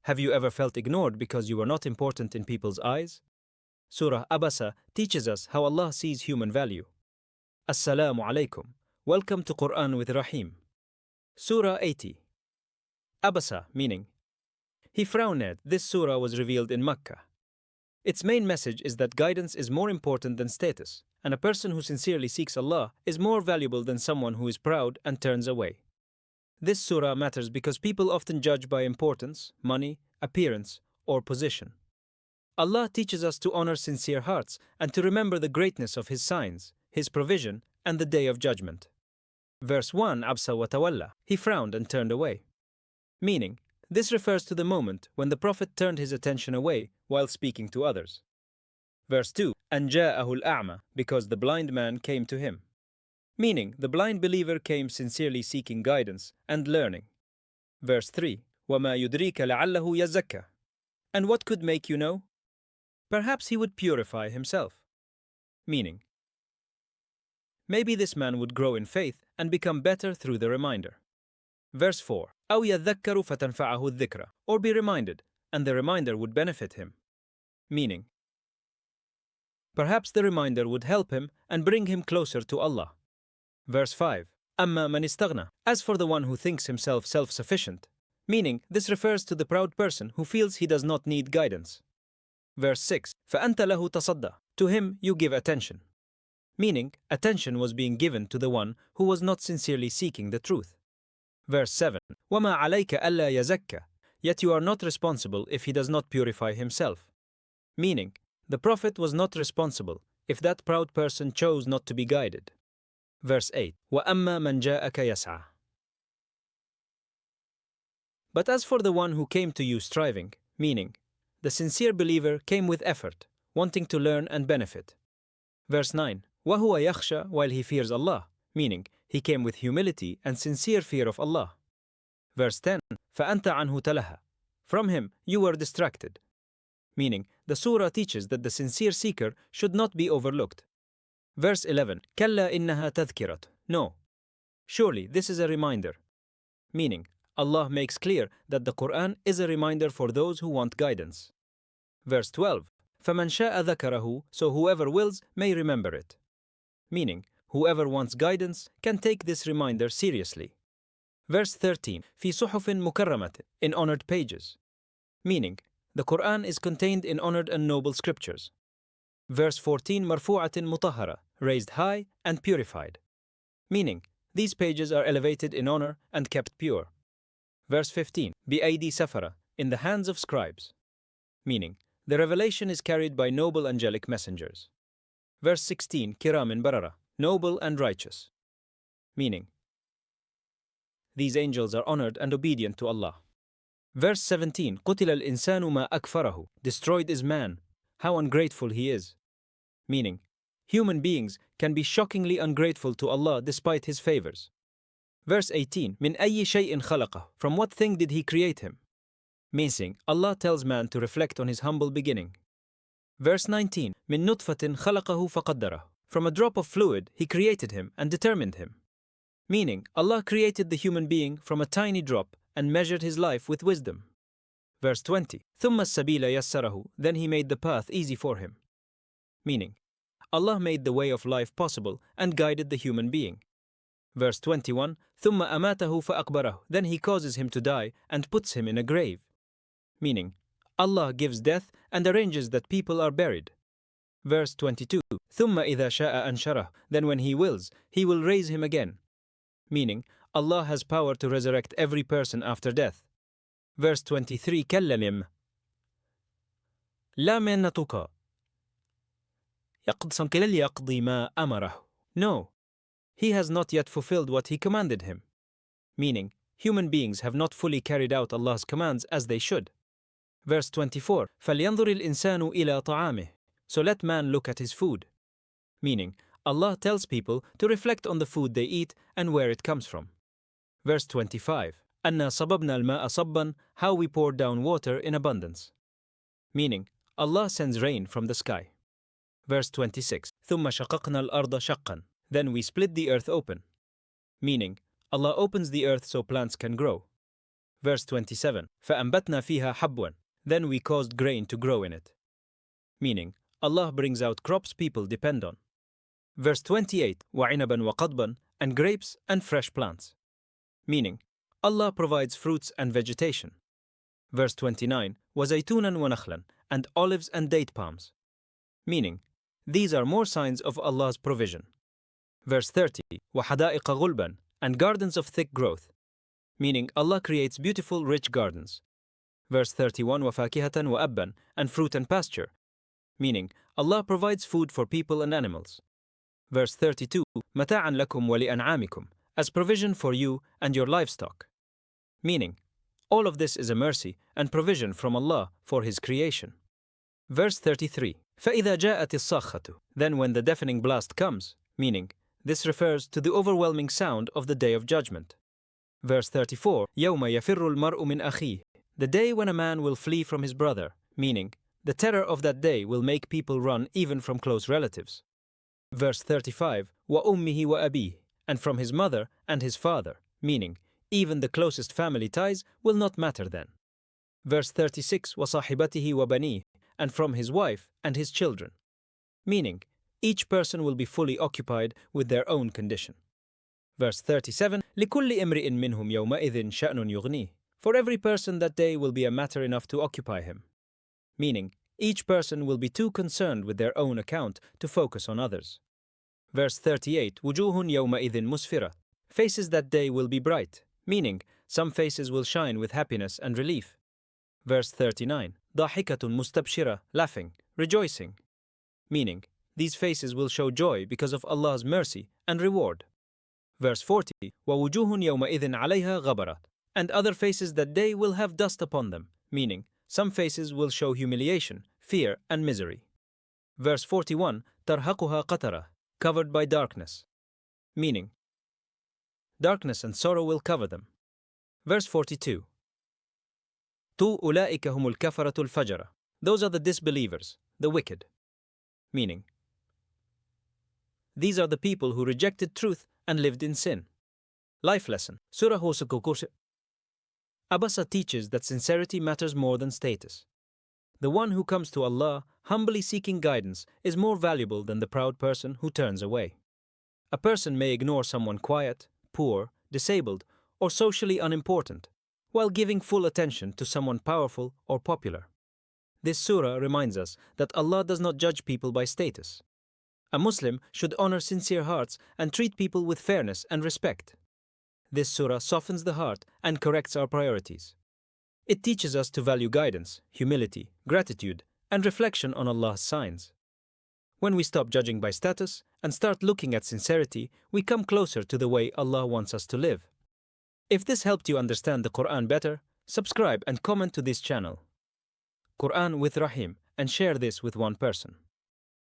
Have you ever felt ignored because you were not important in people's eyes? Surah Abasa teaches us how Allah sees human value. Assalamu alaikum. Welcome to Quran with Rahim. Surah 80. Abasa, meaning he frowned. This surah was revealed in Makkah. Its main message is that guidance is more important than status, and a person who sincerely seeks Allah is more valuable than someone who is proud and turns away. This surah matters because people often judge by importance, money, appearance, or position. Allah teaches us to honor sincere hearts and to remember the greatness of His signs, His provision, and the Day of Judgment. Verse 1, Absa wa tawalla, he frowned and turned away. Meaning, this refers to the moment when the Prophet turned his attention away while speaking to others. Verse 2, أَنْ جَاءَهُ الْأَعْمَى, because the blind man came to him. Meaning, the blind believer came sincerely seeking guidance and learning. Verse 3, وَمَا يُدْرِيكَ لَعَلَّهُ يَزَّكَّى, and what could make you know? Perhaps he would purify himself. Meaning, maybe this man would grow in faith and become better through the reminder. Verse 4, أَوْ يَذَّكَّرُ فَتَنْفَعَهُ الذِّكْرَى, or be reminded, and the reminder would benefit him. Meaning, perhaps the reminder would help him and bring him closer to Allah. Verse 5, أَمَّا مَنِ اسْتَغْنَى, as for the one who thinks himself self-sufficient. Meaning, this refers to the proud person who feels he does not need guidance. Verse 6, فَأَنْتَ لَهُ تَصَدَّى, to him you give attention. Meaning, attention was being given to the one who was not sincerely seeking the truth. Verse 7, وَمَا عَلَيْكَ أَلَّا يَزَكَّى, yet you are not responsible if he does not purify himself. Meaning, the Prophet was not responsible if that proud person chose not to be guided. Verse 8, وَأَمَّا مَنْ جَاءَكَ يَسْعَى. But as for the one who came to you striving, meaning, the sincere believer came with effort, wanting to learn and benefit. Verse 9, وَهُوَ يَخْشَى, while he fears Allah, meaning, he came with humility and sincere fear of Allah. Verse 10, فَأَنْتَ عَنْهُ تَلَهَا, from him you were distracted. Meaning, the surah teaches that the sincere seeker should not be overlooked. Verse 11, كَلَّا إِنَّهَا تَذْكِرَةٌ, no. Surely this is a reminder. Meaning, Allah makes clear that the Quran is a reminder for those who want guidance. Verse 12, فَمَنْ شَاءَ ذَكَرَهُ, so whoever wills may remember it. Meaning, whoever wants guidance can take this reminder seriously. Verse 13, فِي صُحُفٍ مُكَرَّمَةٍ, in honored pages. Meaning, the Quran is contained in honored and noble scriptures. Verse 14, مَرْفُوعَةٍ مُطَهَّرَةٍ, raised high and purified. Meaning, these pages are elevated in honor and kept pure. Verse 15, بِأَيْدِي سَفَرَةٍ, in the hands of scribes. Meaning, the revelation is carried by noble angelic messengers. Verse 16, كِرَامٍ بَرَرَةٍ, noble and righteous. Meaning, these angels are honored and obedient to Allah. Verse 17, قُتِلَ الْإِنسَانُ مَا أَكْفَرَهُ, destroyed is man, how ungrateful he is. Meaning, human beings can be shockingly ungrateful to Allah despite His favors. Verse 18, مِنْ أَيِّ شَيْءٍ خَلَقَهُ, from what thing did He create him? Meaning, Allah tells man to reflect on his humble beginning. Verse 19, مِنْ نُطْفَةٍ خَلَقَهُ فَقَدَّرَهُ, from a drop of fluid He created him and determined him. Meaning, Allah created the human being from a tiny drop and measured his life with wisdom. Verse 20, ثُمَّ السَّبِيلَ يَسَّرَهُ, then He made the path easy for him. Meaning, Allah made the way of life possible and guided the human being. Verse 21, ثُمَّ أَمَاتَهُ فَأَقْبَرَهُ, then He causes him to die and puts him in a grave. Meaning, Allah gives death and arranges that people are buried. Verse 22, ثُمَّ إِذَا شَاءَ أَنْشَرَهُ, then when He wills, He will raise him again. Meaning, Allah has power to resurrect every person after death. Verse 23, كَلَّ لَا مَنَّ تُقَى يَقْضِي مَا أَمَرَهُ, no, He has not yet fulfilled what He commanded him. Meaning, human beings have not fully carried out Allah's commands as they should. Verse 24, فَلْيَنْظُرِ الْإِنسَانُ إِلَى طَعَامِهِ, so let man look at his food. Meaning, Allah tells people to reflect on the food they eat and where it comes from. Verse 25, أَنَّا صَبَبْنَا الْمَاءَ صَبًّا, how we pour down water in abundance. Meaning, Allah sends rain from the sky. Verse 26, ثُمَّ شَقَقْنَا الْأَرْضَ شَقًّا, then we split the earth open. Meaning, Allah opens the earth so plants can grow. Verse 27. فَأَنْبَتْنَا فِيهَا حَبْوًا. Then we caused grain to grow in it. Meaning, Allah brings out crops people depend on. Verse 28. وَعِنَبًا وَقَضْبًا. And grapes and fresh plants. Meaning, Allah provides fruits and vegetation. Verse 29. وَزَيْتُونًا وَنَخْلًا. And olives and date palms. Meaning, these are more signs of Allah's provision. Verse 30. وَحَدَائِقَ غُلْبًا. And gardens of thick growth. Meaning, Allah creates beautiful, rich gardens. Verse 31. وَفَاكِهَةً وَأَبًّا. And fruit and pasture. Meaning, Allah provides food for people and animals. Verse 32. مَتَاعًا لَكُمْ وَلِأَنْعَامِكُمْ. As provision for you and your livestock. Meaning, all of this is a mercy and provision from Allah for His creation. Verse 33. فَإِذَا جَاءَتِ الصَّاخَّةُ. Then when the deafening blast comes, meaning, this refers to the overwhelming sound of the Day of Judgment. Verse 34. يَوْمَ يَفِرُّ الْمَرْءُ مِنْ أَخِيهِ. The day when a man will flee from his brother, meaning, the terror of that day will make people run even from close relatives. Verse 35. وَأُمِّهِ وَأَبِيهِ. And from his mother and his father, meaning, even the closest family ties will not matter then. Verse 36. وَصَاحِبَتِهِ وَبَنِيهِ. And from his wife and his children. Meaning, each person will be fully occupied with their own condition. Verse 37. لِكُلِّ إِمْرِئٍ مِّنْهُمْ يَوْمَئِذٍ شَأْنٌ يُغْنِيهِ. For every person that day will be a matter enough to occupy him. Meaning, each person will be too concerned with their own account to focus on others. Verse 38. وُجُوهٌ يَوْمَئِذٍ مُسْفِرَةٌ. Faces that day will be bright, meaning, some faces will shine with happiness and relief. Verse 39. ضَاحِكَةٌ مُسْتَبْشِرَةٌ. Laughing, rejoicing. Meaning, these faces will show joy because of Allah's mercy and reward. Verse 40. وَوُجُوهٌ يَوْمَئِذٍ عَلَيْهَا غَبَرَةٌ. And other faces that day will have dust upon them, meaning, some faces will show humiliation, fear, and misery. Verse 41. تَرْهَقُهَا قَتَرَةٌ. Covered by darkness. Meaning, darkness and sorrow will cover them. Verse 42. Tu ulaika humul kafaratul fajara. Those are the disbelievers, the wicked. Meaning, these are the people who rejected truth and lived in sin. Life lesson. Surah Abasa teaches that sincerity matters more than status. The one who comes to Allah, humbly seeking guidance, is more valuable than the proud person who turns away. A person may ignore someone quiet, poor, disabled, or socially unimportant, while giving full attention to someone powerful or popular. This surah reminds us that Allah does not judge people by status. A Muslim should honor sincere hearts and treat people with fairness and respect. This surah softens the heart and corrects our priorities. It teaches us to value guidance, humility, gratitude, and reflection on Allah's signs. When we stop judging by status and start looking at sincerity, we come closer to the way Allah wants us to live. If this helped you understand the Quran better, subscribe and comment to this channel. Quran with Rahim, and share this with one person.